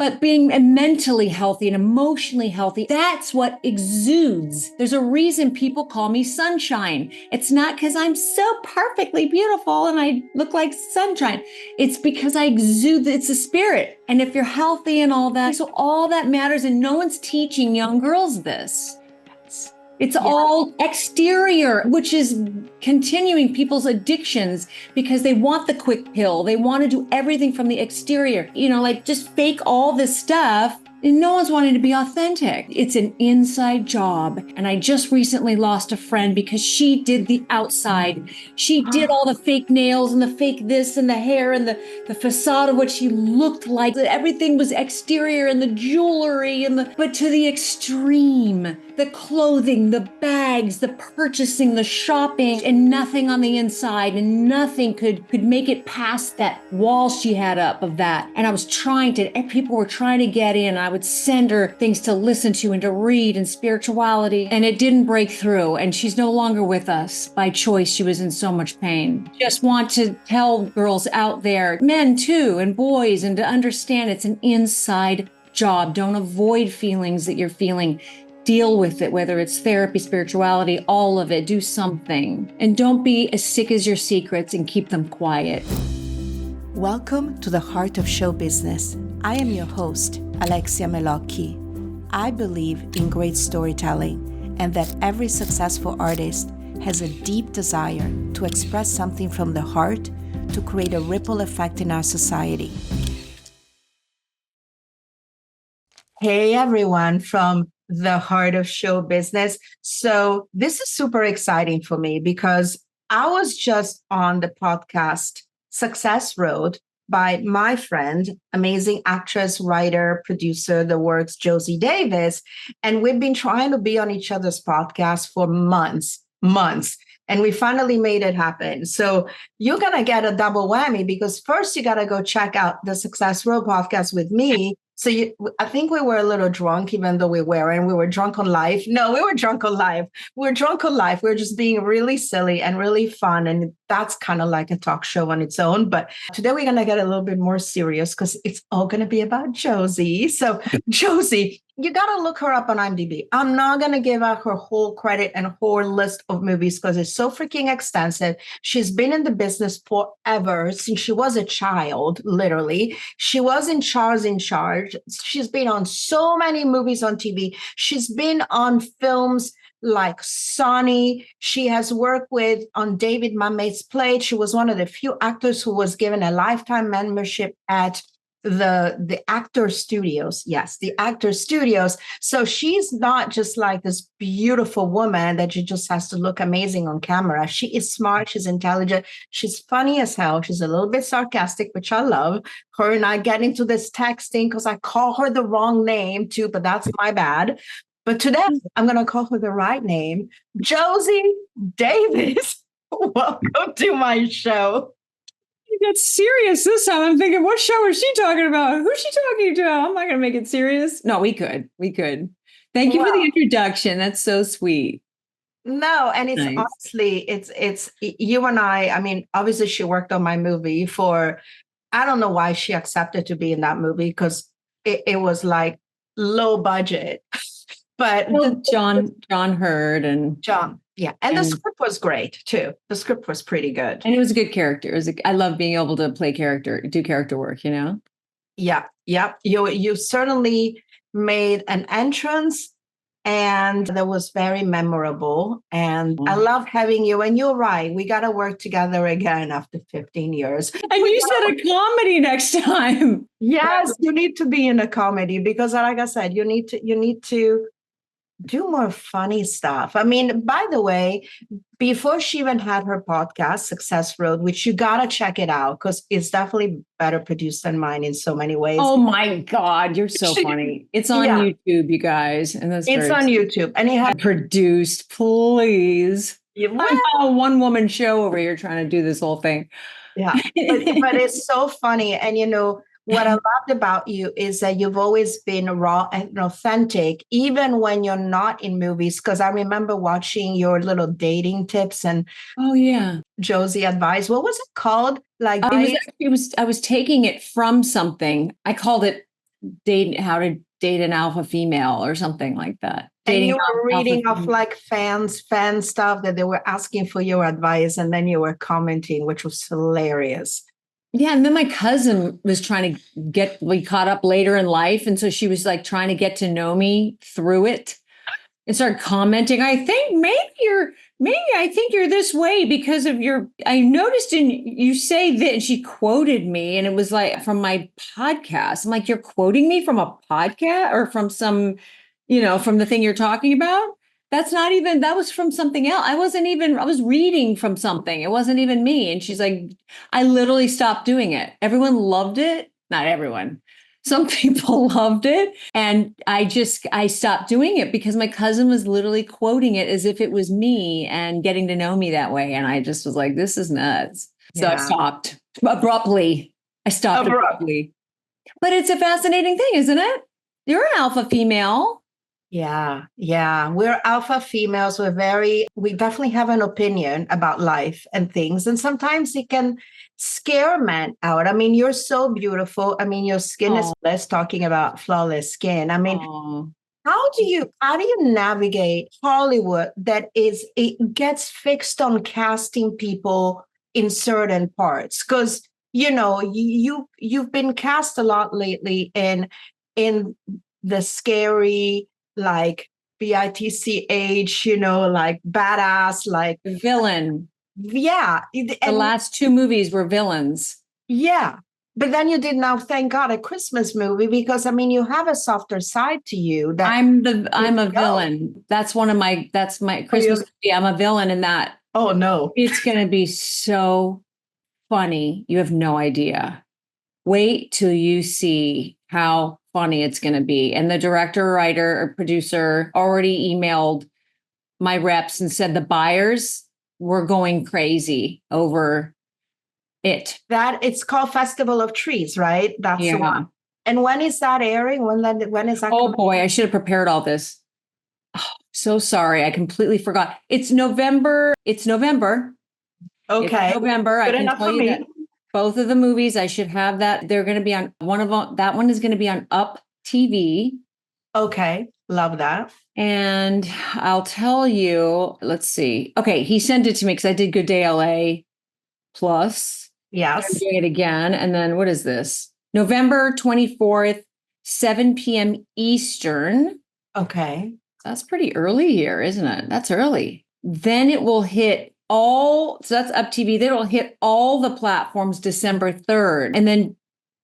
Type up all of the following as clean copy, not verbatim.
But being mentally healthy and emotionally healthy, that's what exudes. There's a reason people call me sunshine. It's not because I'm so perfectly beautiful and I look like sunshine. It's because I exude, it's a spirit. And if you're healthy and all that, so all that matters. And no one's teaching young girls this. It's all exterior, which is continuing people's addictions because they want the quick pill. They want to do everything from the exterior, like just fake all this stuff. And no one's wanting to be authentic. It's an inside job. And I just recently lost a friend because she did the outside. She did all the fake nails and the fake this and the hair and the facade of what she looked like. Everything was exterior and the jewelry but to the extreme. The clothing, the bags, the purchasing, the shopping, and nothing on the inside, and nothing could make it past that wall she had up of that. And I was people were trying to get in. I would send her things to listen to and to read and spirituality, and it didn't break through. And she's no longer with us by choice. She was in so much pain. Just want to tell girls out there, men too, and boys, and to understand it's an inside job. Don't avoid feelings that you're feeling. Deal with it, whether it's therapy, spirituality, all of it. Do something. And don't be as sick as your secrets and keep them quiet. Welcome to the Heart of Show Business. I am your host, Alexia Melocchi. I believe in great storytelling and that every successful artist has a deep desire to express something from the heart to create a ripple effect in our society. Hey everyone from the Heart of Show Business. So this is super exciting for me because I was just on the podcast Success Road by my friend, amazing actress, writer, producer, the works, Josie Davis. And we've been trying to be on each other's podcast for months. And we finally made it happen. So you're going to get a double whammy because first you got to go check out the Success Road podcast with me. So I think we were a little drunk, even though we were drunk on life. No, we were drunk on life. We're drunk on life. We're just being really silly and really fun. And that's kind of like a talk show on its own. But today we're going to get a little bit more serious because it's all going to be about Josie. So Josie, you got to look her up on IMDb. I'm not going to give out her whole credit and whole list of movies because it's so freaking extensive. She's been in the business forever, since she was a child, literally. She was in charge. She's been on so many movies on TV. She's been on films like Sonny. She has worked on David Mamet's Plate. She was one of the few actors who was given a lifetime membership at the actor studios. Yes, the actor studios. So she's not just like this beautiful woman that just has to look amazing on camera. She is smart. She's intelligent. She's funny as hell. She's a little bit sarcastic, which I love. Her and I get into this texting because I call her the wrong name too, but that's my bad. But today I'm going to call her the right name, Josie Davis. Welcome to my show. Get serious this time. I'm thinking, what show is she talking about? Who's she talking to? I'm not going to make it serious. No, we could. Thank you for the introduction. That's so sweet. No, and it's nice. Honestly, it's you and I mean, obviously she worked on my movie I don't know why she accepted to be in that movie because it was like low budget. But John Hurd and John. Yeah. And the script was great too. The script was pretty good. And it was a good character. I love being able to play do character work, Yeah. Yep. You certainly made an entrance and that was very memorable. And I love having you. And you're right. We got to work together again after 15 years. And you said a comedy next time. Yes. You need to be in a comedy because like I said, you need to do more funny stuff. I mean, by the way, before she even had her podcast, Success Road, which you got to check it out because it's definitely better produced than mine in so many ways. Oh my God, you're so funny. It's on YouTube, you guys. And it's on YouTube. And it had produced, please. I'm a one-woman show over here trying to do this whole thing. Yeah, but it's so funny. And what I loved about you is that you've always been raw and authentic, even when you're not in movies. Because I remember watching your little dating tips and Josie advice. What was it called? I was taking it from something. I called it how to date an alpha female or something like that. And Dating you were alpha reading off female. like fan stuff that they were asking for your advice, and then you were commenting, which was hilarious. Yeah, and then my cousin was trying to we caught up later in life, and so she was like trying to get to know me through it and started commenting. I think you're this way because of I noticed you say that, and she quoted me, and it was like from my podcast. I'm like, you're quoting me from a podcast or from some, from the thing you're talking about? That was from something else. I was reading from something. It wasn't even me. And she's like, I literally stopped doing it. Everyone loved it. Not everyone. Some people loved it. And I stopped doing it because my cousin was literally quoting it as if it was me and getting to know me that way. And I just was like, this is nuts. So I stopped abruptly. Abruptly. But it's a fascinating thing, isn't it? You're an alpha female. Yeah. We're alpha females. We definitely have an opinion about life and things. And sometimes it can scare men out. I mean, you're so beautiful. I mean, your skin is flawless, talking about flawless skin. I mean, how do you navigate Hollywood it gets fixed on casting people in certain parts? Because you've been cast a lot lately in the scary, like BITCH, like badass, like villain. Yeah. The last two movies were villains. Yeah. But then you did now, thank God, a Christmas movie, because I mean, you have a softer side to you. I'm a villain. That's my Christmas movie. I'm a villain in that. Oh no. It's gonna be so funny. You have no idea. Wait till you see how funny it's going to be. And the director, writer, or producer already emailed my reps and said the buyers were going crazy over it. It's called Festival of Trees, right? That's the one. And when is that airing? When is that? Oh boy, I should have prepared all this. Oh, so sorry, I completely forgot. It's November. Okay. It's November. Good I can enough tell for you me. that both of the movies, I should have that. They're going to be on one of them. That one is going to be on Up TV. Okay. Love that. And I'll tell you, let's see. Okay. He sent it to me because I did Good Day LA Plus. Yes. I'm doing it again. And then what is this? November 24th, 7 p.m. Eastern. Okay. That's pretty early here, isn't it? That's early. Then it will hit so that's Up TV. Then it'll hit all the platforms December 3rd. And then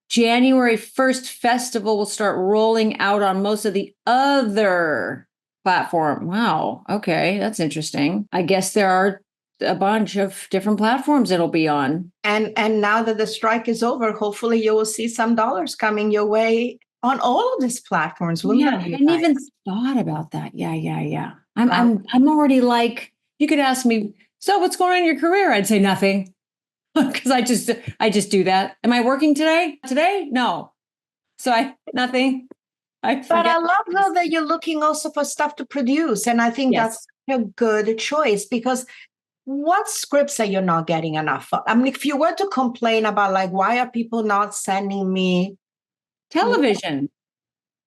January 1st, festival will start rolling out on most of the other platform. Wow. Okay. That's interesting. I guess there are a bunch of different platforms it'll be on. And now that the strike is over, hopefully you will see some dollars coming your way on all of these platforms. I hadn't even thought about that. Yeah. I'm already like, you could ask me, so what's going on in your career? I'd say nothing. Because I just do that. Am I working today? No. So nothing. But I love though that you're looking also for stuff to produce. And I think that's a good choice, because what scripts are you not getting enough of? I mean, if you were to complain about like, why are people not sending me television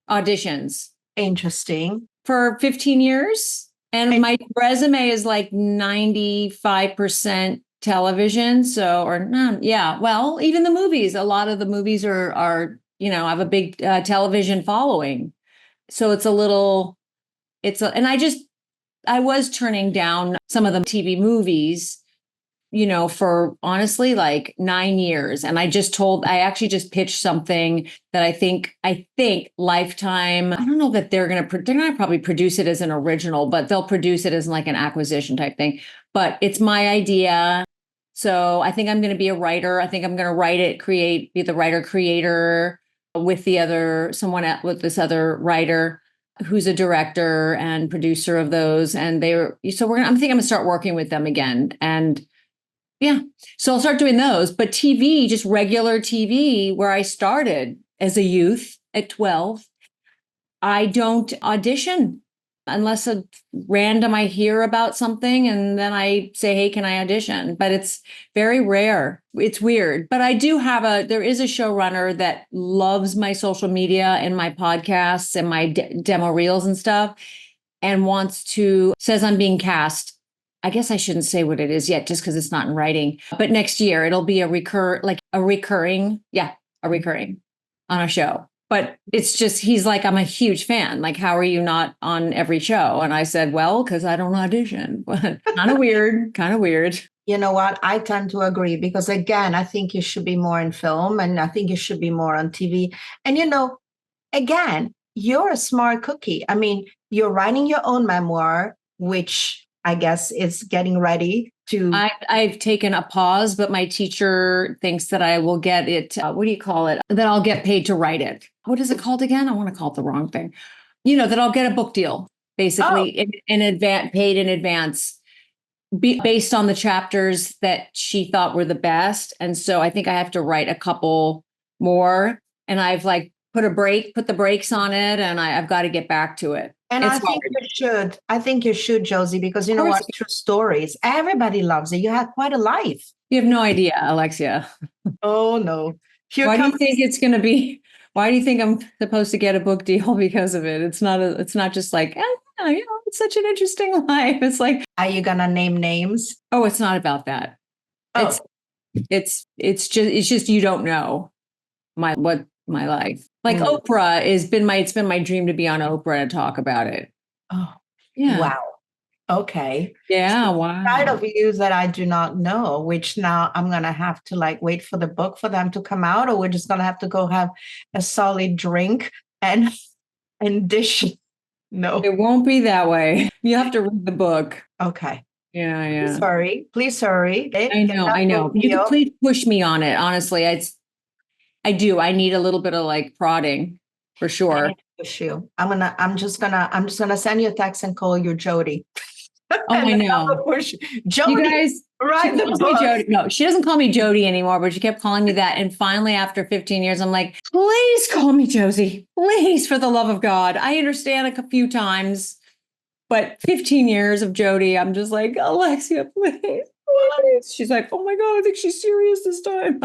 auditions? Interesting. For 15 years. And my resume is like 95% television. So, or no, yeah. Well, even the movies, a lot of the movies are have a big television following. So and I was turning down some of the TV movies, for honestly like 9 years. And I actually just pitched something that I think Lifetime, I don't know that they're going to probably produce it as an original, but they'll produce it as like an acquisition type thing. But it's my idea. So I think I'm going to be a writer. I think I'm going to write it, be the writer creator with with this other writer who's a director and producer of those. And I'm going to start working with them again. And yeah. So I'll start doing those. But TV, just regular TV, where I started as a youth at 12, I don't audition. unless a random I hear about something and then I say, hey, can I audition? But it's very rare. It's weird. But there is a showrunner that loves my social media and my podcasts and my demo reels and stuff and says I'm being cast. I guess I shouldn't say what it is yet just because it's not in writing. But next year it'll be a recurring on a show. But it's just, he's like, I'm a huge fan. Like, how are you not on every show? And I said, well, because I don't audition. But kind of weird, kind of weird. You know what? I tend to agree because, again, I think you should be more in film and I think you should be more on TV. And, again, you're a smart cookie. I mean, you're writing your own memoir, which I guess is getting ready to. I've taken a pause, but my teacher thinks that I will get it. What do you call it? That I'll get paid to write it. What is it called again? I want to call it the wrong thing. That I'll get a book deal, basically in advance, paid in advance, based on the chapters that she thought were the best. And so I think I have to write a couple more, and I've like put the brakes on it, and I've got to get back to it. And I think you should. I think you should, Josie, because you know what? True stories. Everybody loves it. You had quite a life. You have no idea, Alexia. Oh, no. Why do you think it's going to be? Why do you think I'm supposed to get a book deal because of it? It's not just like, it's such an interesting life. It's like, are you going to name names? Oh, it's not about that. Oh. It's just, you don't know my life. Like Oprah it's been my dream to be on Oprah and talk about it. Oh, yeah. Wow. Okay. Yeah. So wow. Side of you that I do not know, which now I'm going to have to wait for the book for them to come out, or we're just going to have to go have a solid drink and dish. No, it won't be that way. You have to read the book. Okay. Yeah. Please hurry. I know. You can please push me on it. Honestly, I do. I need a little bit of prodding for sure. Push you. I'm just gonna send you a text and call you Jody. Oh, I know. Jody, you guys, right? Jody. No, she doesn't call me Jody anymore, but she kept calling me that. And finally, after 15 years, I'm like, please call me Josie. Please, for the love of God. I understand a few times, but 15 years of Jody, I'm just like, Alexia, please. She's like, oh my God, I think she's serious this time.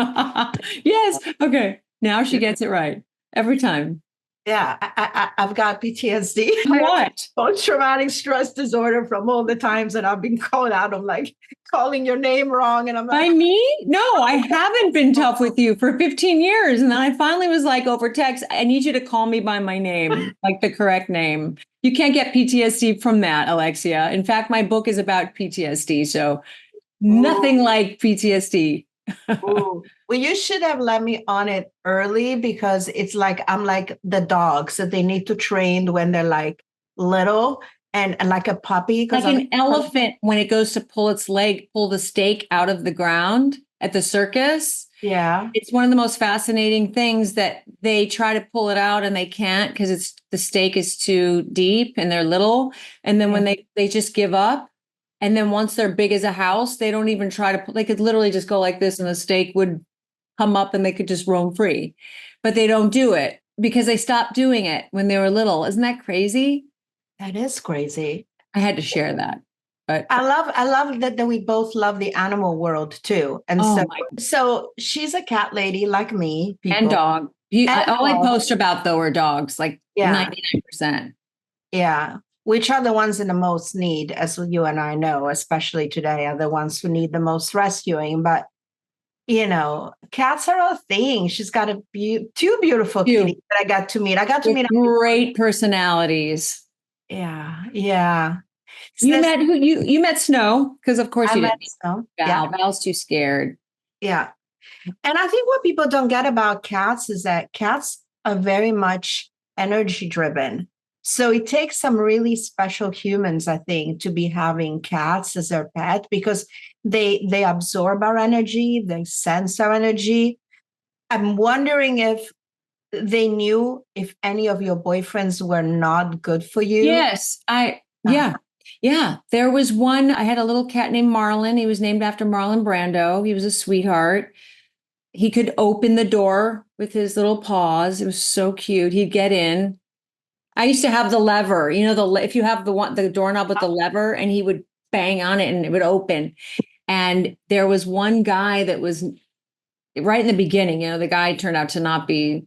Yes. Okay. Now she gets it right every time. Yeah, I've got PTSD. What? Post-traumatic stress disorder from all the times that I've been called out. I'm like calling your name wrong. And I'm like, by me? No, I haven't been tough with you for 15 years. And then I finally was like over text, I need you to call me by my name, like the correct name. You can't get PTSD from that, Alexia. In fact, my book is about PTSD. So nothing like PTSD. Well, you should have let me on it early because it's like I'm like the dogs that they need to train when they're little and like a puppy. Like an elephant when it goes to pull the stake out of the ground at the circus. Yeah. It's one of the most fascinating things that they try to pull it out and they can't because the stake is too deep and they're little. And then when they just give up. And then once they're big as a house, they don't even try to, they could literally just go like this and the stake would come up and they could just roam free. But they don't do it because they stopped doing it when they were little. Isn't that crazy? That is crazy. I had to share that. But I love that we both love the animal world too. And so she's a cat lady like me. People. And dog. All I post about though are dogs, 99%. Yeah. Which are the ones in the most need, as you and I know, especially today, are the ones who need the most rescuing. But, cats are a thing. She's got two beautiful kitties that I got to meet. Great personalities. Yeah. Yeah. You met Snow, because of course you did. Snow. Val's too scared. Yeah. And I think what people don't get about cats is that cats are very much energy driven. So it takes some really special humans, I think, to be having cats as their pet because they absorb our energy, they sense our energy. I'm wondering if they knew if any of your boyfriends were not good for you. Yes, yeah. There was one, I had a little cat named Marlon. He was named after Marlon Brando. He was a sweetheart. He could open the door with his little paws. It was so cute. He'd get in. I used to have the lever, if you have the doorknob with the lever, and he would bang on it and it would open. And there was one guy that was right in the beginning, the guy turned out to not be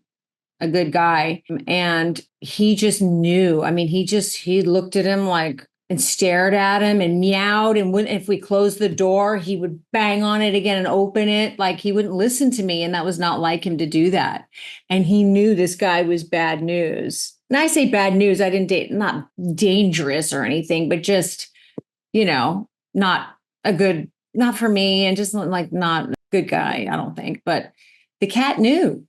a good guy. And he just knew. I mean, he looked at him like and stared at him and meowed. And if we closed the door, he would bang on it again and open it. Like he wouldn't listen to me. And that was not like him to do that. And he knew this guy was bad news. And I say bad news, I didn't date, not dangerous or anything, but just, not a good, not for me, and just like not a good guy, I don't think. But the cat knew.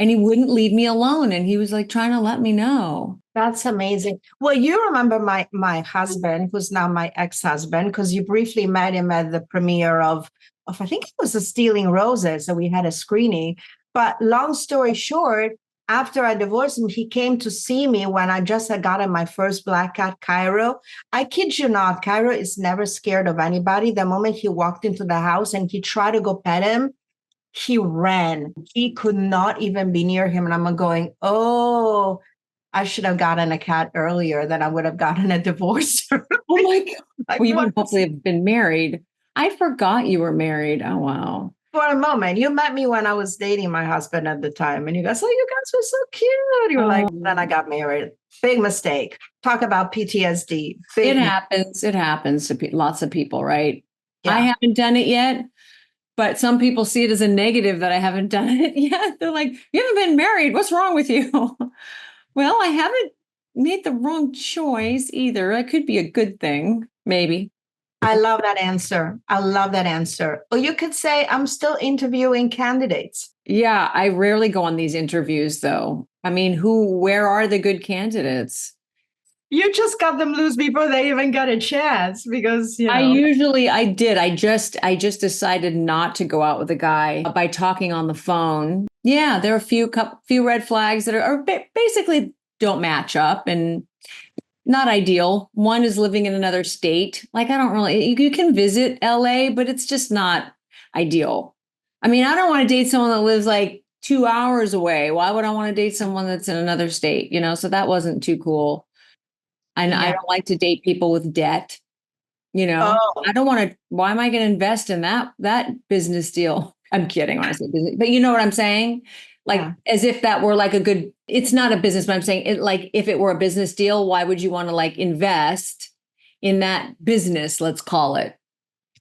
And he wouldn't leave me alone. And he was like trying to let me know. That's amazing. Well, you remember my husband, who's now my ex-husband, because you briefly met him at the premiere of I think it was the Stealing Roses. So we had a screening. But long story short, after I divorced him, he came to see me when I just had gotten my first black cat, Cairo. I kid you not, Cairo is never scared of anybody. The moment he walked into the house and he tried to go pet him, he ran. He could not even be near him. And I'm going, oh, I should have gotten a cat earlier than I would have gotten a divorce. Oh my God. Like, well, you would hopefully have been married. I forgot you were married. Oh, wow. For a moment, you met me when I was dating my husband at the time. And you guys, oh, you guys were so cute. You were like, then I got married. Big mistake. Talk about PTSD. It happens. It happens to lots of people, right? Yeah. I haven't done it yet. But some people see it as a negative that I haven't done it yet. They're like, you haven't been married. What's wrong with you? Well, I haven't made the wrong choice either. It could be a good thing, maybe. I love that answer. I love that answer. Or you could say, I'm still interviewing candidates. Yeah, I rarely go on these interviews, though. I mean, where are the good candidates? You just cut them loose before they even got a chance because, I did. I just decided not to go out with a guy by talking on the phone. Yeah, there are a few red flags that are basically don't match up and not ideal. One is living in another state. Like, I don't really, you can visit LA, but it's just not ideal. I mean, I don't want to date someone that lives like 2 hours away. Why would I want to date someone that's in another state? So that wasn't too cool. And I don't like to date people with debt. I don't want to. Why am I going to invest in that business deal? I'm kidding when I say business, but you know what I'm saying? Like as if that were like a good. It's not a business, but I'm saying it like if it were a business deal, why would you want to like invest in that business? Let's call it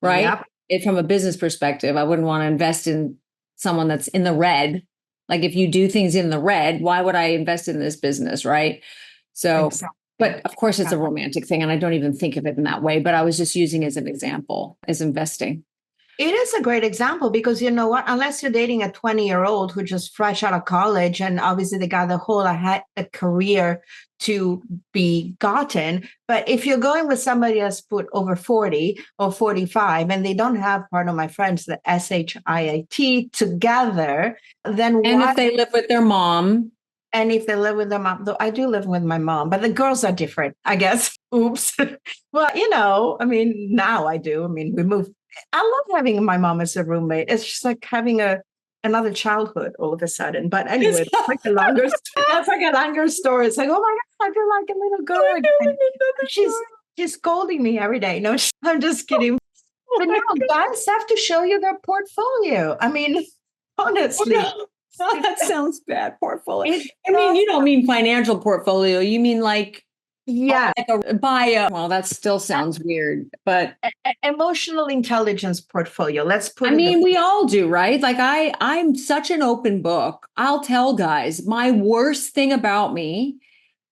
right. Yep. From a business perspective, I wouldn't want to invest in someone that's in the red. Like if you do things in the red, why would I invest in this business? Right. So. Exactly. But of course, it's a romantic thing, and I don't even think of it in that way. But I was just using it as an example, as investing. It is a great example because you know what? Unless you're dating a 20-year-old who just fresh out of college, and obviously they got a career to be gotten. But if you're going with somebody that's put over 40 or 45, and they don't have, part of my friends, the SHIIT together, then if they live with their mom. And if they live with their mom, though I do live with my mom, but the girls are different, I guess. Oops. Well, I mean, now I do. I mean, we moved. I love having my mom as a roommate. It's just like having another childhood all of a sudden. But anyway, that's like a longer story. It's like, oh my God, I feel like a little girl again. She's scolding me every day. No, I'm just kidding. But guys have to show you their portfolio. I mean, honestly. Oh, that sounds bad. Portfolio. I mean, you don't mean financial portfolio. You mean like a bio. Well, that still sounds weird, but emotional intelligence portfolio. Let's put. I mean, we all do, right? Like I'm such an open book. I'll tell guys my worst thing about me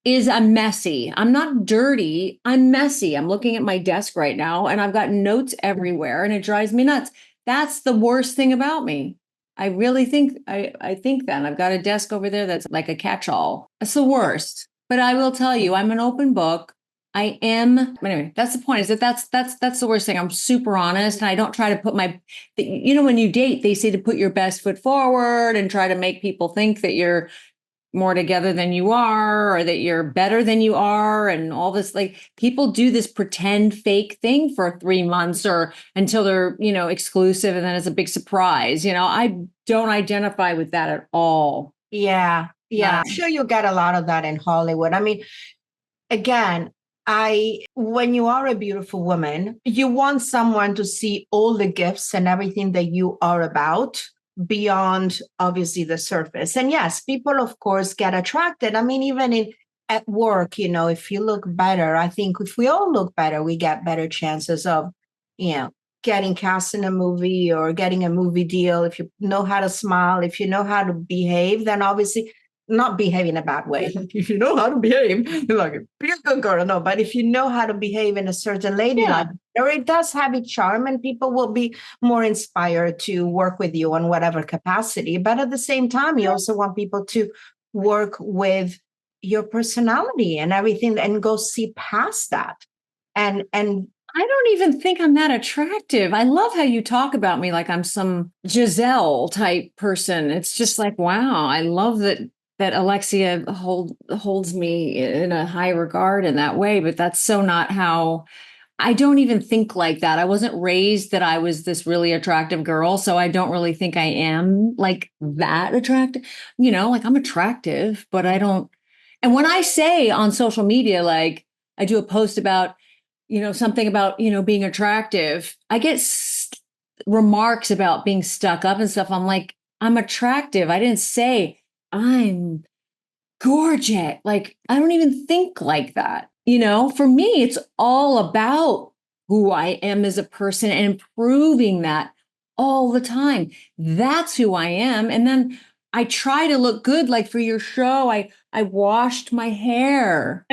is I'm messy. I'm not dirty. I'm messy. I'm looking at my desk right now, and I've got notes everywhere, and it drives me nuts. That's the worst thing about me. I really think I think that I've got a desk over there that's like a catch-all. It's the worst. But I will tell you, I'm an open book. I am. Anyway, that's the point. Is that that's the worst thing. I'm super honest, and I don't try to put when you date, they say to put your best foot forward and try to make people think that you're more together than you are, or that you're better than you are, and all this. Like people do this pretend fake thing for 3 months or until they're exclusive, and then it's a big surprise. I don't identify with that at all. Yeah, Yeah, I'm sure you get a lot of that in Hollywood. I mean, again, when you are a beautiful woman, you want someone to see all the gifts and everything that you are about beyond obviously the surface. And yes, people of course get attracted. I mean, even in at work, if you look better, I think if we all look better, we get better chances of, you know, getting cast in a movie or getting a movie deal. If you know how to smile, if you know how to behave, then obviously not behave in a bad way. If you know how to behave, you're like, be a good girl. No, but if you know how to behave in a certain ladylike, or it does have its charm and people will be more inspired to work with you on whatever capacity. But at the same time, you also want people to work with your personality and everything and go see past that. And I don't even think I'm that attractive. I love how you talk about me like I'm some Giselle type person. It's just like, wow, I love that Alexia holds me in a high regard in that way, but that's so not how I don't even think like that. I wasn't raised that I was this really attractive girl, so I don't really think I am like that attractive. Like I'm attractive, but I don't. And when I say on social media, like I do a post about something about, being attractive. I get remarks about being stuck up and stuff. I'm like, I'm attractive. I didn't say I'm gorgeous. Like, I don't even think like that. For me, it's all about who I am as a person and improving that all the time. That's who I am. And then I try to look good. Like for your show, I washed my hair.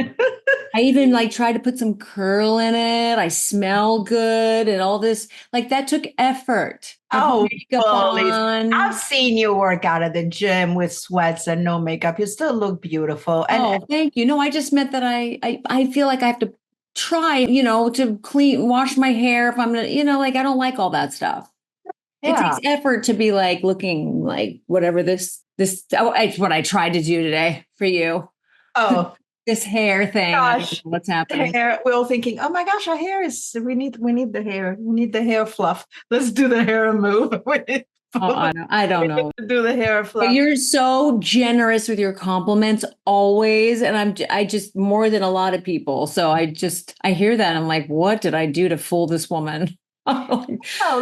I even like tried to put some curl in it. I smell good and all this. Like that took effort. I put makeup on. I've seen you work out at the gym with sweats and no makeup. You still look beautiful. And thank you. No, I just meant that I feel like I have to try, to wash my hair if I'm gonna, like I don't like all that stuff. Yeah. It takes effort to be like looking like whatever this it's what I tried to do today for you. Oh, this hair thing. Gosh, what's happening? Hair, we're all thinking, oh my gosh, our hair is we need the hair. We need the hair fluff. Let's do the hair move. I don't know. Do the hair fluff. But you're so generous with your compliments always. And I just more than a lot of people. So I hear that. I'm like, what did I do to fool this woman? Oh,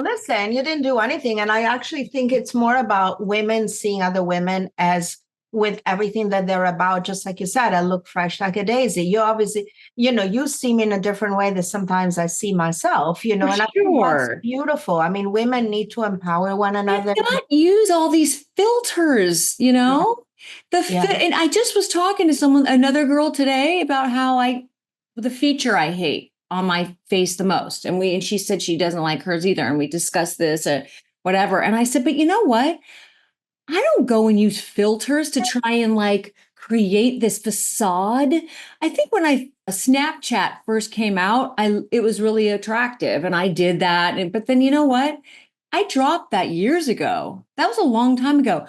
listen, you didn't do anything. And I actually think it's more about women seeing other women as with everything that they're about. Just like you said, I look fresh like a daisy. You obviously, you see me in a different way that sometimes I see myself, and I think that's beautiful. I mean, women need to empower one another. Not use all these filters, and I just was talking to another girl today about how the feature I hate on my face the most. And she said she doesn't like hers either. And we discussed this whatever. And I said, but you know what? I don't go and use filters to try and like create this facade. I think when Snapchat first came out, it was really attractive and I did that. But then you know what? I dropped that years ago. That was a long time ago.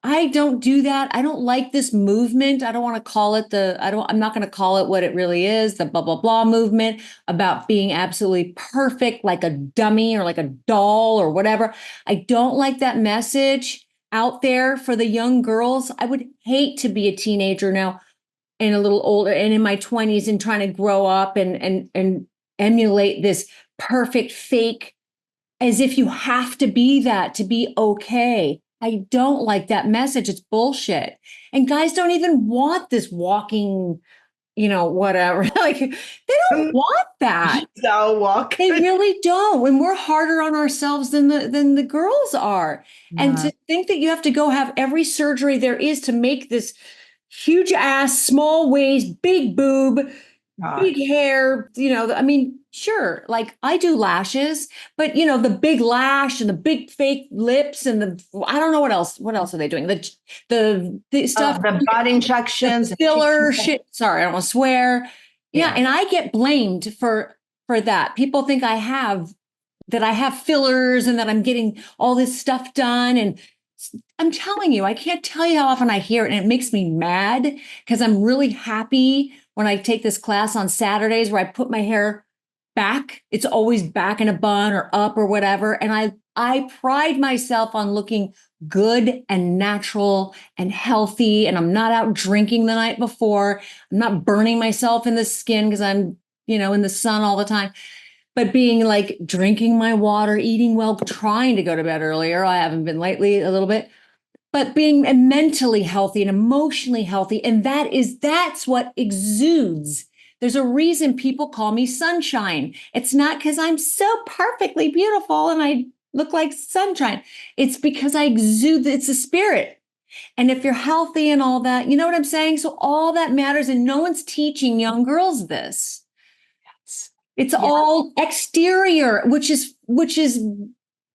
I don't do that. I don't like this movement. I don't want to call it I'm not going to call it what it really is, the blah, blah, blah movement about being absolutely perfect, like a dummy or like a doll or whatever. I don't like that message out there for the young girls. I would hate to be a teenager now and a little older and in my 20s and trying to grow up and emulate this perfect fake as if you have to be that to be okay. I don't like that message. It's bullshit. And guys don't even want this walking, whatever. Like they don't want that. They really don't. And we're harder on ourselves than the girls are. Yeah. And to think that you have to go have every surgery there is to make this huge ass, small waist, big boob, big hair, sure, like I do lashes, but the big lash and the big fake lips and I don't know what else are they doing? The stuff, the butt injections, the filler shit. Sorry, I don't want to swear. Yeah. And I get blamed for that. People think I have fillers and that I'm getting all this stuff done. And I'm telling you, I can't tell you how often I hear it and it makes me mad because I'm really happy when I take this class on Saturdays where I put my hair back. It's always back in a bun or up or whatever. And I pride myself on looking good and natural and healthy. And I'm not out drinking the night before. I'm not burning myself in the skin because I'm, in the sun all the time. But being like drinking my water, eating well, trying to go to bed earlier. I haven't been lately a little bit, but being mentally healthy and emotionally healthy. And that's what exudes. There's a reason people call me sunshine. It's not because I'm so perfectly beautiful and I look like sunshine. It's because I exude, it's a spirit. And if you're healthy and all that, you know what I'm saying? So all that matters. And no one's teaching young girls this. It's all exterior, which is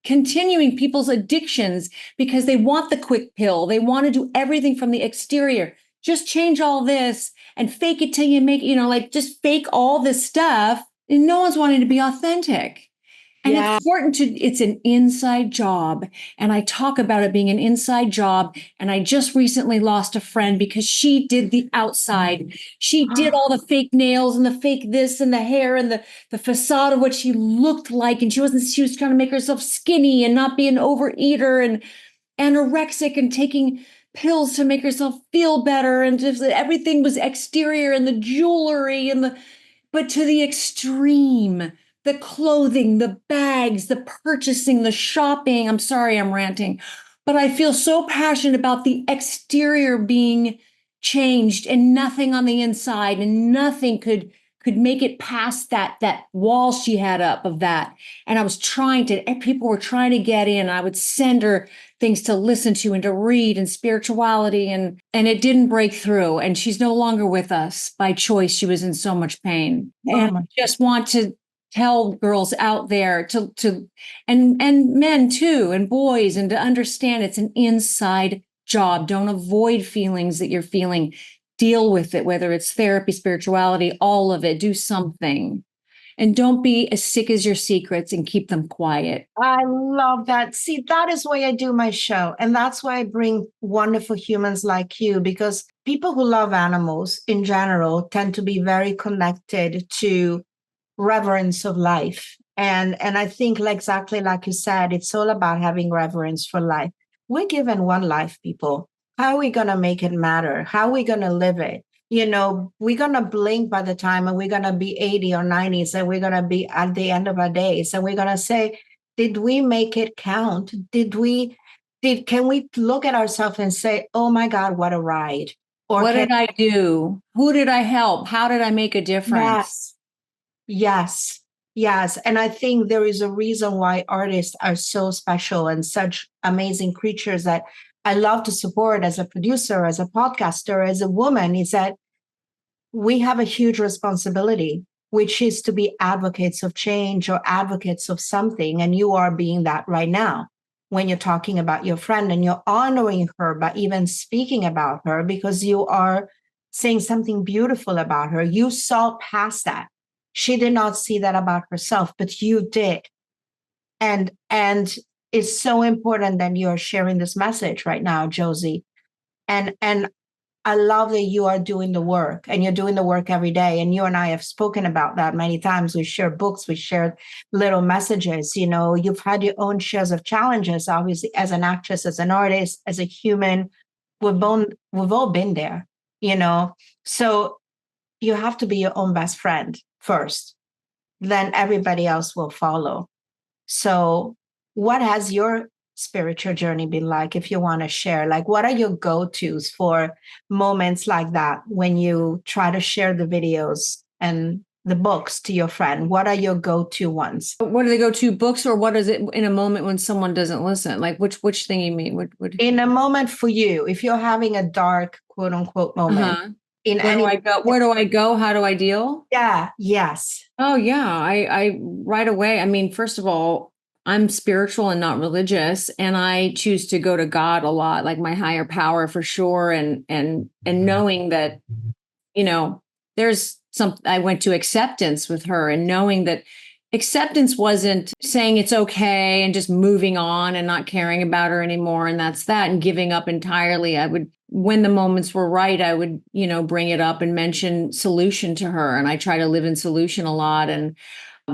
continuing people's addictions because they want the quick pill. They want to do everything from the exterior. Just change all this and fake it till you make, just fake all this stuff. And no one's wanting to be authentic. And it's important it's an inside job. And I talk about it being an inside job. And I just recently lost a friend because she did the outside. She did all the fake nails and the fake this and the hair and the facade of what she looked like. And she was trying to make herself skinny and not be an overeater and anorexic and taking pills to make herself feel better. And just everything was exterior and the jewelry but to the extreme. The clothing, the bags, the purchasing, the shopping. I'm sorry, I'm ranting, but I feel so passionate about the exterior being changed and nothing on the inside, and nothing could make it past that wall she had up of that. And people were trying to get in. I would send her things to listen to and to read and spirituality, and it didn't break through. And she's no longer with us by choice. She was in so much pain. And I just want to tell girls out there and men too, and boys, and to understand it's an inside job. Don't avoid feelings that you're feeling. Deal with it, whether it's therapy, spirituality, all of it. Do something. And don't be as sick as your secrets and keep them quiet. I love that. See, that is why I do my show. And that's why I bring wonderful humans like you, because people who love animals in general tend to be very connected to reverence of life. And I think exactly like you said, it's all about having reverence for life. We're given one life, people. How are we going to make it matter? How are we going to live it? We're going to blink by the time and we're going to be 80 or 90, and we're going to be at the end of our days. And we're going to say, did we make it count? Can we look at ourselves and say, oh my God, what a ride? Or what did I do? Who did I help? How did I make a difference? Yes. And I think there is a reason why artists are so special and such amazing creatures that I love to support as a producer, as a podcaster, as a woman, is that we have a huge responsibility, which is to be advocates of change or advocates of something. And you are being that right now when you're talking about your friend and you're honoring her by even speaking about her, because you are saying something beautiful about her. You saw past that. She did not see that about herself, but you did. And it's so important that you're sharing this message right now, Josie. And I love that you are doing the work, and you're doing the work every day. And you and I have spoken about that many times. We share books, we share little messages. You've had your own shares of challenges, obviously, as an actress, as an artist, as a human. We've all been there, So you have to be your own best friend first, then everybody else will follow. So what has your spiritual journey been like, if you want to share? Like, what are your go-tos for moments like that when you try to share the videos and the books to your friend? What are your go-to ones? What are the go-to books, or what is it in a moment when someone doesn't listen? Like which thing you mean? What... In a moment for you, if you're having a dark, quote unquote, moment. Where do I go? Where do I go? How do I deal? Yeah. Yes. Oh, yeah. I right away. I mean, first of all, I'm spiritual and not religious, and I choose to go to God a lot, like my higher power for sure. And knowing that, there's I went to acceptance with her, and knowing that acceptance wasn't saying it's okay and just moving on and not caring about her anymore. And that's that, and giving up entirely. I would, when the moments were right, I would, bring it up and mention solution to her. And I try to live in solution a lot.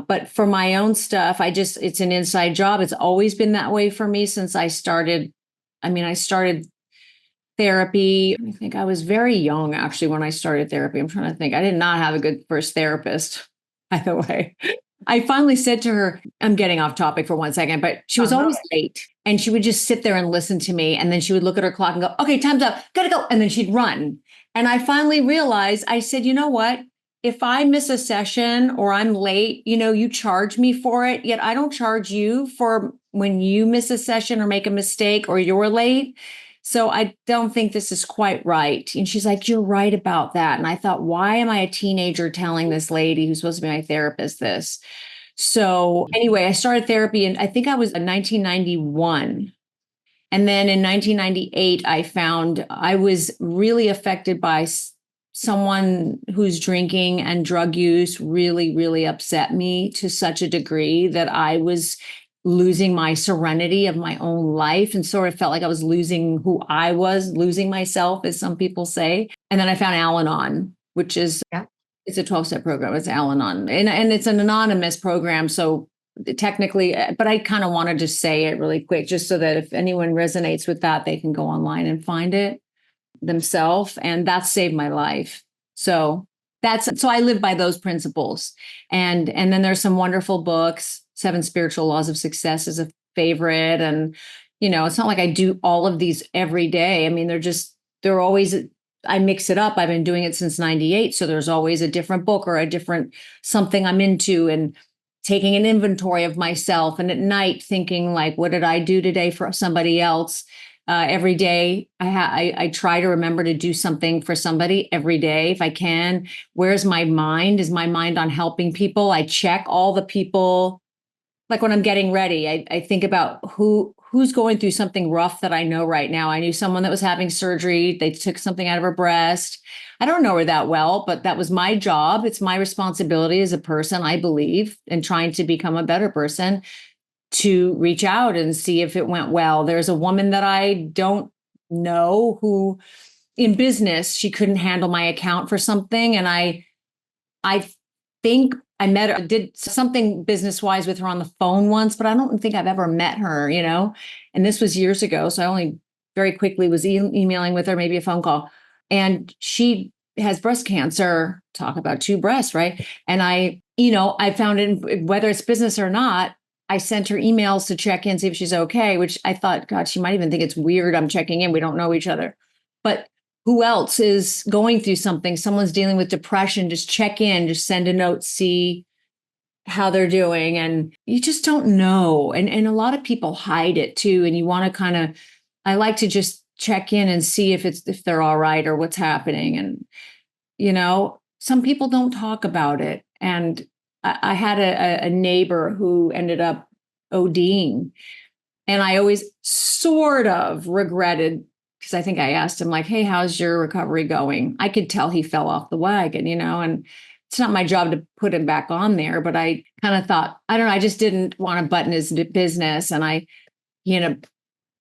But for my own stuff, it's an inside job. It's always been that way for me since I started I mean, I started therapy. I think I was very young actually when I started therapy. I'm trying to think. I did not have a good first therapist, by the way. I finally said to her, I'm getting off topic for 1 second, but she was always late and she would just sit there and listen to me. And then she would look at her clock and go, okay, time's up, gotta go. And then she'd run. And I finally realized, I said, you know what? If I miss a session or I'm late, you charge me for it, yet I don't charge you for when you miss a session or make a mistake or you're late. So I don't think this is quite right. And she's like, you're right about that. And I thought, why am I a teenager telling this lady who's supposed to be my therapist this? So anyway, I started therapy and I think I was in 1991. And then in 1998, I found I was really affected by someone whose drinking and drug use really, really upset me to such a degree that I was losing my serenity of my own life and sort of felt like I was losing who I was, losing myself, as some people say. And then I found Al-Anon, which is it's a 12-step program. It's Al-Anon. And it's an anonymous program. So technically, but I kind of wanted to say it really quick, just so that if anyone resonates with that, they can go online and find it themselves. And that saved my life. So I live by those principles. And then there's some wonderful books. 7 Spiritual Laws of Success is a favorite. And, it's not like I do all of these every day. I mean, they're always, I mix it up. I've been doing it since 98. So there's always a different book or a different something I'm into, and taking an inventory of myself. And at night thinking like, what did I do today for somebody else? Every day, I try to remember to do something for somebody every day if I can. Where's my mind? Is my mind on helping people? I check all the people. Like when I'm getting ready, I think about who's going through something rough that I know right now. I knew someone that was having surgery. They took something out of her breast. I don't know her that well, but that was my job. It's my responsibility as a person, I believe, in trying to become a better person, to reach out and see if it went well. There's a woman that I don't know who in business, she couldn't handle my account for something. And I think I met her, did something business-wise with her on the phone once, but I don't think I've ever met her, and this was years ago. So I only very quickly was emailing with her, maybe a phone call. And she has breast cancer. Talk about 2 breasts, right? And I found it, whether it's business or not, I sent her emails to check in, see if she's okay, which I thought, God, she might even think it's weird I'm checking in. We don't know each other. But who else is going through something? Someone's dealing with depression, just check in, just send a note, see how they're doing. And you just don't know. And a lot of people hide it too. And you want to I like to just check in and see if they're all right or what's happening. And, some people don't talk about it. And I had a neighbor who ended up ODing. And I always sort of regretted, because I think I asked him like, hey, how's your recovery going? I could tell he fell off the wagon, and it's not my job to put him back on there. But I kind of thought, I don't know, I just didn't want to button his business. And he ended up,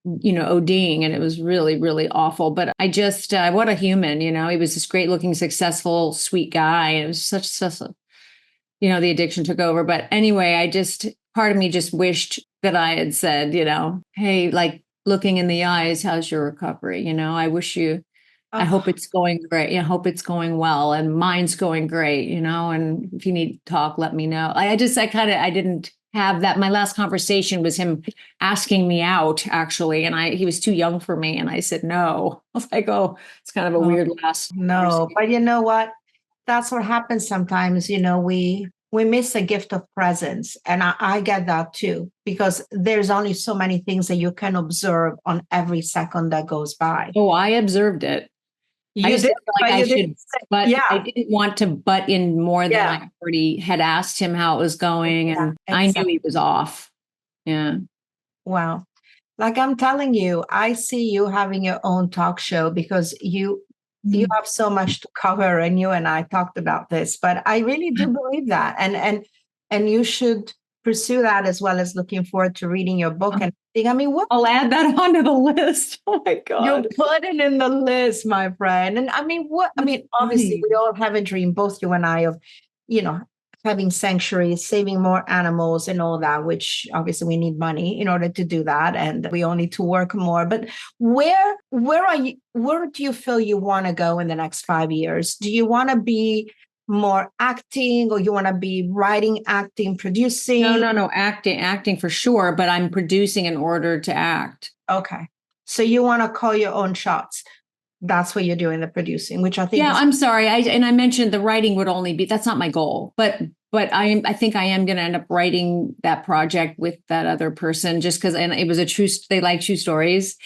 ODing, and it was really, really awful. But I just, what a human, he was this great looking, successful, sweet guy. And it was such a, the addiction took over. But anyway, part of me just wished that I had said, hey, like looking in the eyes, how's your recovery? I wish you, I hope it's going great. I hope it's going well, and mine's going great, and if you need to talk, let me know. I didn't have that. My last conversation was him asking me out, actually. And he was too young for me. And I said, no. I was like, oh, it's kind of a weird last. No, but you know what? That's what happens sometimes. We miss a gift of presence. And I get that too, because there's only so many things that you can observe on every second that goes by. Oh, I observed it. I just felt like I should, but I didn't want to butt in more than I already had asked him how it was going. And I knew he was off. Yeah. Wow. Like I'm telling you, I see you having your own talk show, because you have so much to cover, and you and I talked about this, but I really do believe that. And you should pursue that, as well as looking forward to reading your book. And I mean, I'll add that onto the list. Oh my God. You put it in the list, my friend. And I mean, obviously we all have a dream, both you and I, of, having sanctuaries, saving more animals and all that, which obviously we need money in order to do that. And we all need to work more. But where do you feel you want to go in the next 5 years? Do you want to be more acting, or you want to be writing, acting, producing? No, acting for sure, but I'm producing in order to act. Okay. So you want to call your own shots. That's what you're doing, the producing, which I think I'm sorry. I mentioned the writing would only be, that's not my goal, but I think I am going to end up writing that project with that other person, just because, and it was they like true stories,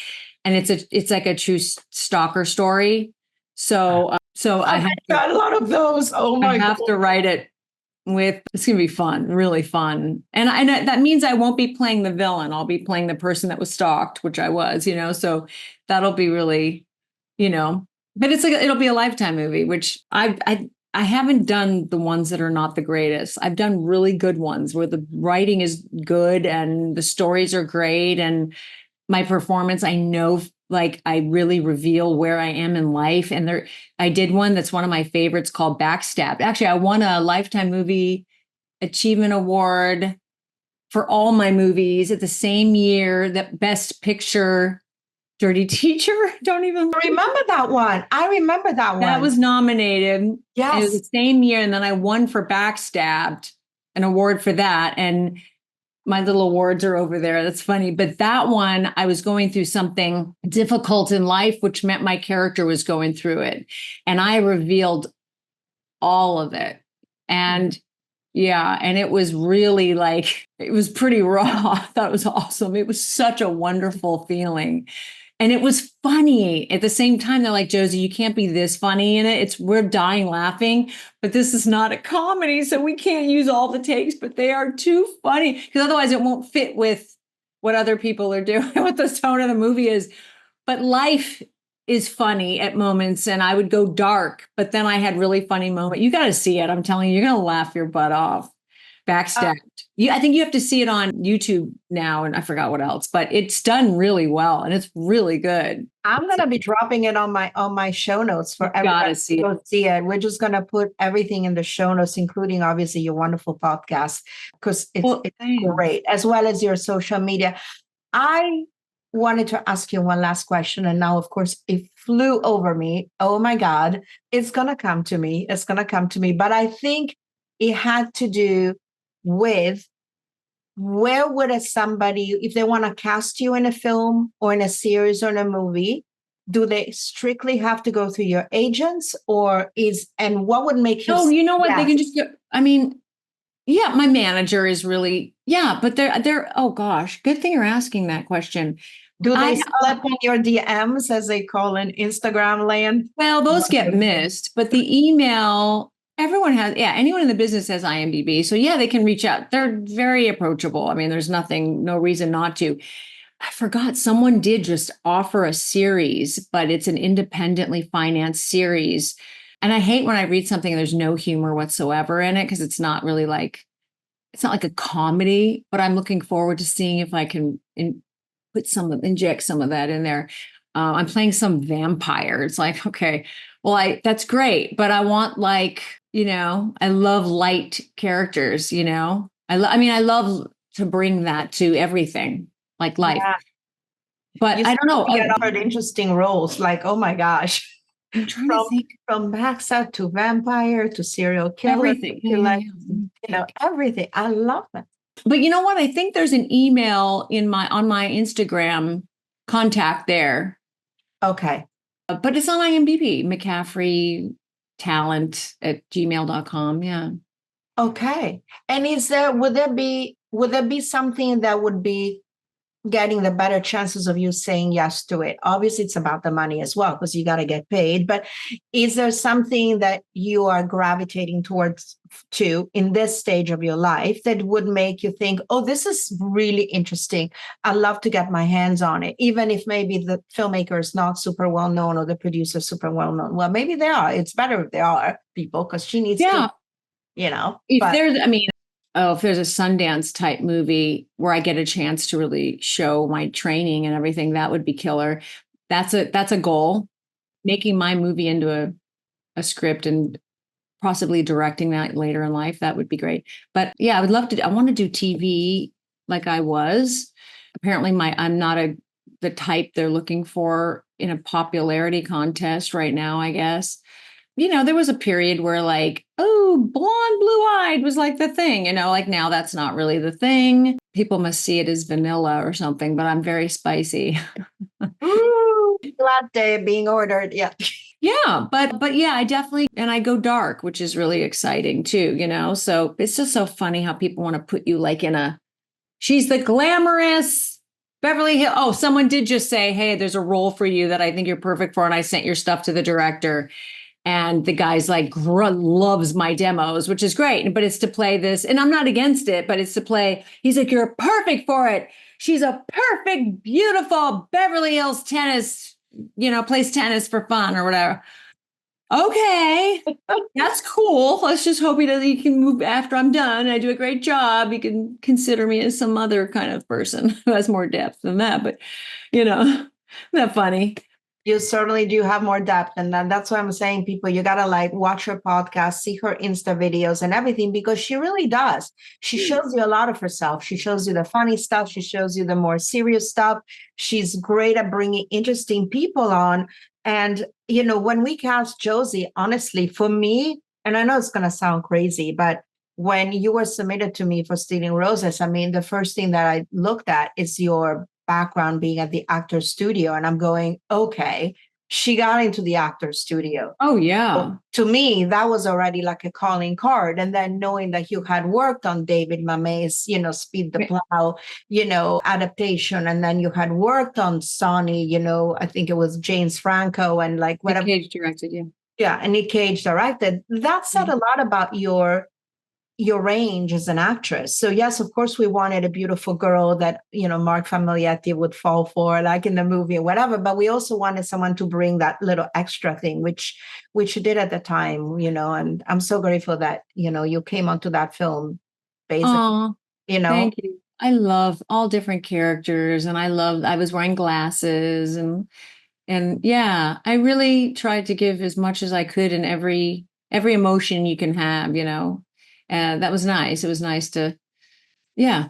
and it's like a true stalker story. So I got a lot of those. Oh my I have God. to write it with, it's going to be fun, really fun. And that means I won't be playing the villain. I'll be playing the person that was stalked, which I was, so that'll be really, but it's like, it'll be a Lifetime movie, which I haven't done the ones that are not the greatest. I've done really good ones where the writing is good and the stories are great. And my performance, I know, like, I really reveal where I am in life. And I did one that's one of my favorites called Backstabbed. Actually, I won a Lifetime Movie Achievement Award for all my movies at the same year that Best Picture Dirty Teacher. Don't even remember that one. I remember that one. That was nominated. Yes. It was the same year. And then I won for Backstabbed, an award for that. And my little awards are over there. That's funny. But that one, I was going through something difficult in life, which meant my character was going through it. And I revealed all of it. And and it was really like, it was pretty raw. I thought it was awesome. It was such a wonderful feeling. And it was funny at the same time. They're like, Josie, you can't be this funny in it. We're dying laughing, but this is not a comedy. So we can't use all the takes, but they are too funny, because otherwise it won't fit with what other people are doing, what the tone of the movie is. But life is funny at moments, and I would go dark, but then I had really funny moments. You got to see it. I'm telling you, you're going to laugh your butt off. Backstabbed. I think you have to see it on YouTube now, and I forgot what else, but it's done really well and it's really good. I'm gonna be dropping it on my show notes for everybody to go see it. We're just gonna put everything in the show notes, including obviously your wonderful podcast, because it's great, as well as your social media. I wanted to ask you one last question, and now, of course, it flew over me. Oh my God, it's gonna come to me. It's gonna come to me. But I think it had to do with, where would somebody, if they want to cast you in a film or in a series or in a movie, do they strictly have to go through your agents, and what would make you? Oh, you know what? They can just go, I mean, my manager is really, but they're, oh gosh, good thing you're asking that question. Do they slip in your DMs, as they call in Instagram land? Well, those get missed, but the email, everyone has, anyone in the business has IMDb. So they can reach out. They're very approachable. I mean, there's no reason not to. I forgot, someone did just offer a series, but it's an independently financed series. And I hate when I read something and there's no humor whatsoever in it, because it's not really like, it's not like a comedy, but I'm looking forward to seeing if I can inject some of that in there. I'm playing some vampire. It's like, okay, well, that's great, but I want, like, I love light characters, I love to bring that to everything, like life. Yeah. But I don't know. You get offered interesting roles, like, oh my gosh. I'm trying to think. From backstab to vampire to serial killer. Everything. Everything. I love that. But you know what? I think there's an email on my Instagram contact there. Okay. But it's on IMDb, McCaffrey talent at gmail.com. Yeah. Okay. And would there be something that would be getting the better chances of you saying yes to it? Obviously, it's about the money as well, because you got to get paid. But is there something that you are gravitating towards in this stage of your life that would make you think, oh, this is really interesting, I'd love to get my hands on it, even if maybe the filmmaker is not super well known or the producer is super well known? Well, maybe they are. It's better if they are people, because she needs to, if there's a Sundance type movie where I get a chance to really show my training and everything, that would be killer. That's a goal, making my movie into a script and possibly directing that later in life. That would be great. But yeah, I would love to. I want to do TV like I was. Apparently, I'm not the type they're looking for in a popularity contest right now, I guess. There was a period where like, oh, blonde, blue-eyed was like the thing, like now that's not really the thing. People must see it as vanilla or something, but I'm very spicy. Ooh, latte being ordered. Yeah. Yeah, but yeah, I definitely, and I go dark, which is really exciting too. So it's just so funny how people want to put you like she's the glamorous Beverly Hill. Oh, someone did just say, hey, there's a role for you that I think you're perfect for. And I sent your stuff to the director. And the guy's like, loves my demos, which is great. But it's to play this. And I'm not against it, but it's to play. He's like, you're perfect for it. She's a perfect, beautiful Beverly Hills tennis, plays tennis for fun or whatever. Okay, that's cool. Let's just hope he can move after I'm done. I do a great job. He can consider me as some other kind of person who has more depth than that. But, isn't that funny? You certainly do have more depth. And that's why I'm saying, people, you got to like watch her podcast, see her Insta videos and everything, because she really does. She shows you a lot of herself. She shows you the funny stuff. She shows you the more serious stuff. She's great at bringing interesting people on. And, when we cast Josie, honestly, for me, and I know it's going to sound crazy, but when you were submitted to me for Stealing Roses, I mean, the first thing that I looked at is your background being at the actor's studio. And I'm going, okay, she got into the actor's studio. Oh, yeah. So to me, that was already like a calling card. And then knowing that you had worked on David Mamet's, Speed the Plow, adaptation. And then you had worked on Sonny, I think it was James Franco and like whatever. Nick Cage directed, yeah. Yeah, and Nick Cage directed. That said a lot about your range as an actress. So yes, of course, we wanted a beautiful girl that, Mark Famiglietti would fall for, like in the movie or whatever. But we also wanted someone to bring that little extra thing, which you did at the time, and I'm so grateful that, you came onto that film, basically. Aww, thank you. I love all different characters, and I was wearing glasses and yeah, I really tried to give as much as I could in every emotion you can have, and that was nice. It was nice to, yeah.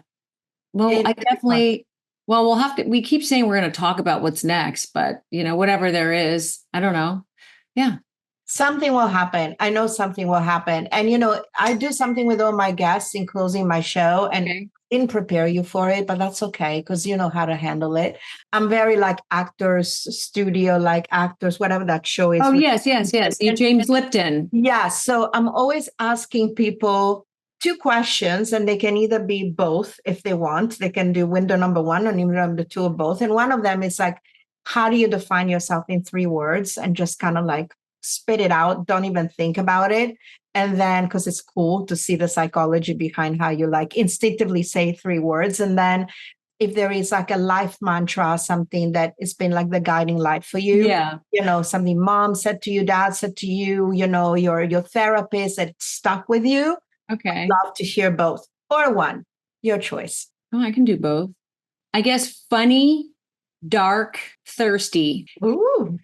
Well, I definitely, we keep saying we're going to talk about what's next, but whatever there is, I don't know. Yeah. Something will happen. I know something will happen. And, I do something with all my guests in closing my show and didn't prepare you for it, but that's okay because you know how to handle it. I'm very like actors, studio, like actors, whatever that show is. Oh, yes. You James Lipton. Yeah. So I'm always asking people 2 questions, and they can either be both if they want. They can do window number 1 or window number 2 or both. And one of them is like, how do you define yourself in 3 words? And just kind of like spit it out. Don't even think about it. And then, because it's cool to see the psychology behind how you like instinctively say 3 words. And then if there is like a life mantra, something that has been like the guiding light for you, something mom said to you, dad said to you, your therapist that stuck with you. Okay. I'd love to hear both or one, your choice. Oh, I can do both. I guess funny, dark, thirsty. Ooh.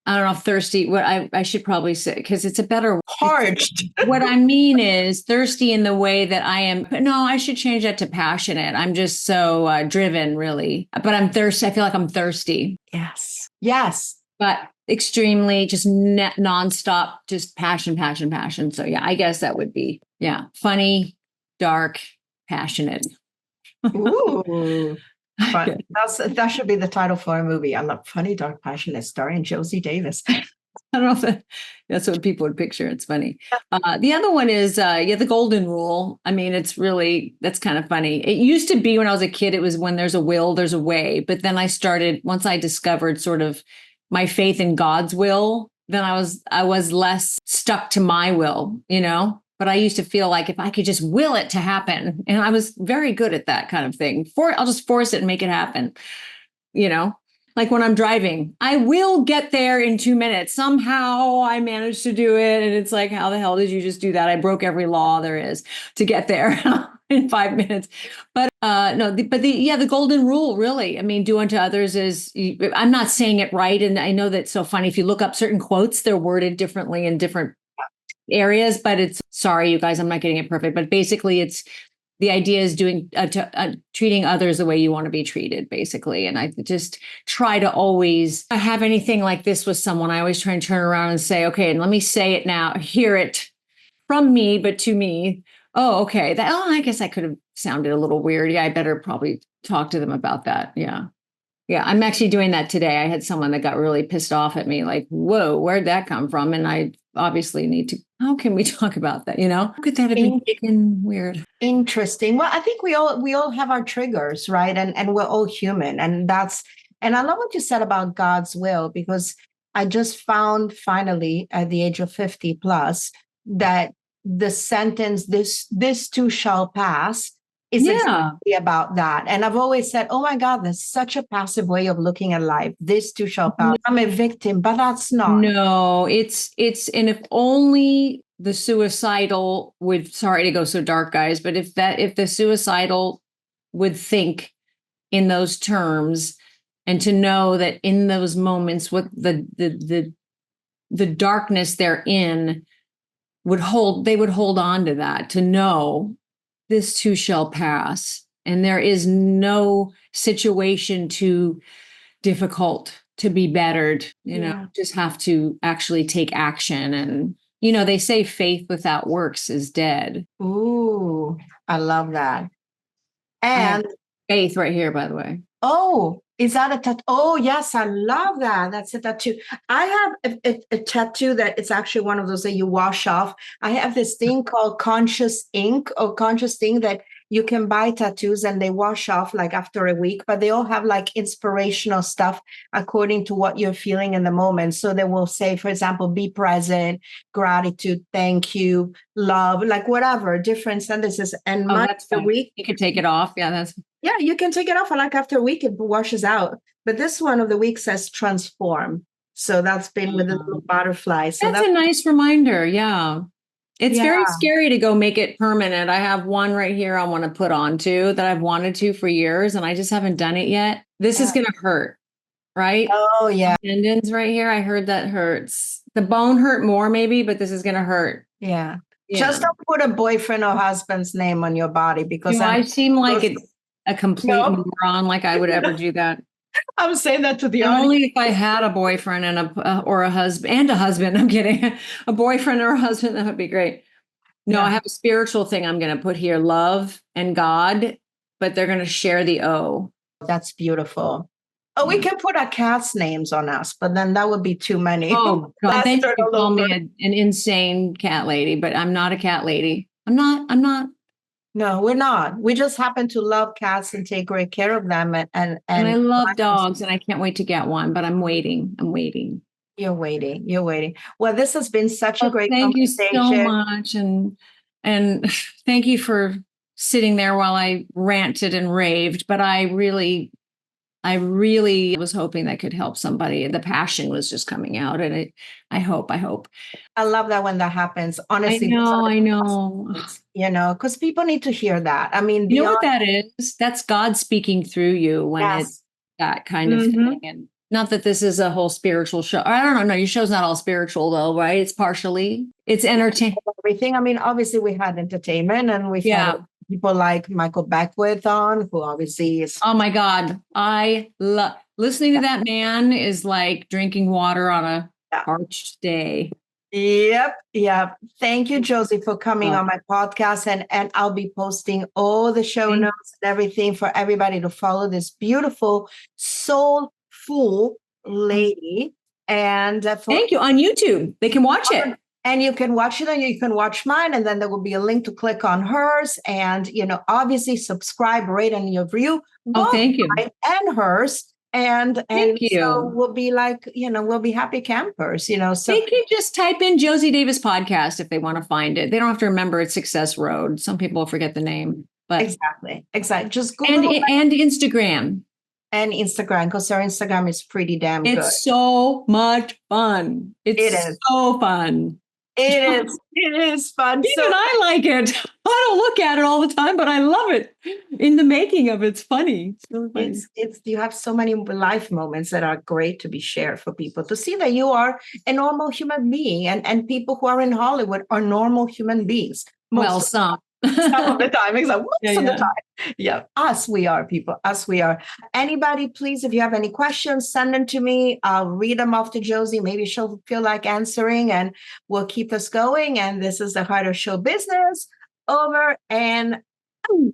I don't know if thirsty, what I should probably say, because it's a better parched. What I mean is thirsty in the way that I am. No, I should change that to passionate. I'm just so driven, really. But I'm thirsty. I feel like I'm thirsty. Yes. But extremely just nonstop, just passion. So yeah, I guess that would be, funny, dark, passionate. Ooh. Fun. That should be the title for a movie. I love Funny, Dark, Passionate, starring Josie Davis. I don't know if that's what people would picture. It's funny. The other one is, the golden rule. I mean, that's kind of funny. It used to be when I was a kid, it was when there's a will, there's a way. But then once I discovered sort of my faith in God's will, then I was less stuck to my will, But I used to feel like if I could just will it to happen, and I was very good at that kind of thing. I'll just force it and make it happen. Like when I'm driving, I will get there in 2 minutes. Somehow I managed to do it. And it's like, how the hell did you just do that? I broke every law there is to get there in 5 minutes. But the golden rule, really. I mean, do unto others I'm not saying it right. And I know that's so funny. If you look up certain quotes, they're worded differently in different areas, but it's, sorry, you guys, I'm not getting it perfect, but basically it's, the idea is doing, treating others the way you want to be treated, basically. And I just try to always, if I have anything like this with someone, I always try and turn around and say, okay, and let me say it now, hear it from me, but to me. Oh, okay. I guess I could have sounded a little weird. Yeah, I better probably talk to them about that. Yeah. Yeah, I'm actually doing that today. I had someone that got really pissed off at me, like, whoa, where'd that come from? And I obviously need to, how can we talk about that? How could that have been taken weird? Interesting. Well, I think we all have our triggers, right? And we're all human. And I love what you said about God's will, because I just found finally at the age of 50 plus that the sentence, this too shall pass, is exactly about that. And I've always said, oh my God, there's such a passive way of looking at life. This too shall pass. I'm a victim, but that's not. No, it's, and if only the suicidal would, sorry to go so dark, guys, but if the suicidal would think in those terms, and to know that in those moments, what the darkness they're in they would hold on to that, to know this too shall pass. And there is no situation too difficult to be bettered, just have to actually take action. And, they say faith without works is dead. Ooh, I love that. And faith right here, by the way. Oh, is that a tattoo? Oh, yes, I love that. That's a tattoo. I have a tattoo that it's actually one of those that you wash off. I have this thing called conscious ink, or conscious thing, that you can buy tattoos and they wash off like after a week, but they all have like inspirational stuff according to what you're feeling in the moment. So they will say, for example, be present, gratitude, thank you, love, like whatever, different sentences. And that's a week, you can take it off. Yeah, you can take it off, and like after a week, it washes out. But this one of the week says transform. So that's been with the little butterfly. So that's a nice reminder. Yeah. It's very scary to go make it permanent. I have one right here I want to put on too, that I've wanted to for years, and I just haven't done it yet. This is going to hurt, right? Oh, yeah. Tendons right here. I heard that hurts. The bone hurt more maybe, but this is going to hurt. Yeah. Just don't put a boyfriend or husband's name on your body, because I seem like it's a complete moron, like I would ever do that. I'm saying that to the audience. Only if I had a boyfriend and a husband. I'm kidding. A boyfriend or a husband, that would be great. No, I have a spiritual thing I'm going to put here: love and God, but they're going to share the O. That's beautiful. Oh, we can put our cats' names on us, but then that would be too many. Oh, God, then you could call me an insane cat lady, but I'm not a cat lady. I'm not. No, we're not. We just happen to love cats and take great care of them. And I love dogs, and I can't wait to get one, but I'm waiting. You're waiting. Well, this has been such a great conversation. Thank you so much. And thank you for sitting there while I ranted and raved, but I really was hoping that could help somebody. The passion was just coming out, and I hope. I love that when that happens. Honestly, I know. Because people need to hear that. I mean, you know what that is? That's God speaking through you when it's that kind of thing. And not that this is a whole spiritual show. I don't know. No, your show's not all spiritual though, right? It's partially. It's entertaining. Everything. I mean, obviously we had entertainment, and we've had people like Michael Beckwith on, who obviously is. Oh my God. I love listening to that man is like drinking water on a parched day. Yep. Thank you, Josie, for coming on my podcast. And I'll be posting all the show notes and everything for everybody to follow this beautiful, soulful lady. And thank you. On YouTube, they can watch it. And you can watch it, and you can watch mine, and then there will be a link to click on hers. And, obviously subscribe, rate, and review. Thank you. And hers. And thank you. So we'll be like, we'll be happy campers, So they can just type in Josie Davis podcast if they want to find it. They don't have to remember it's Success Road. Some people forget the name, but exactly. Just Google and Instagram. And Instagram, because our Instagram is pretty damn good. It's so much fun. It is so fun. It is. It is fun. Even So I like it. I don't look at it all the time, but I love it. In the making of it's funny. So funny. it's you have so many life moments that are great to be shared for people to see that you are a normal human being, and people who are in Hollywood are normal human beings. Well, some. Some of the time, exactly. Most of the Yeah. time. Yeah. Us, we are people. Us, we are. Anybody, please, if you have any questions, send them to me. I'll read them off to Josie. Maybe she'll feel like answering and we'll keep us going. And this is the Heart of Show Business. Over and out.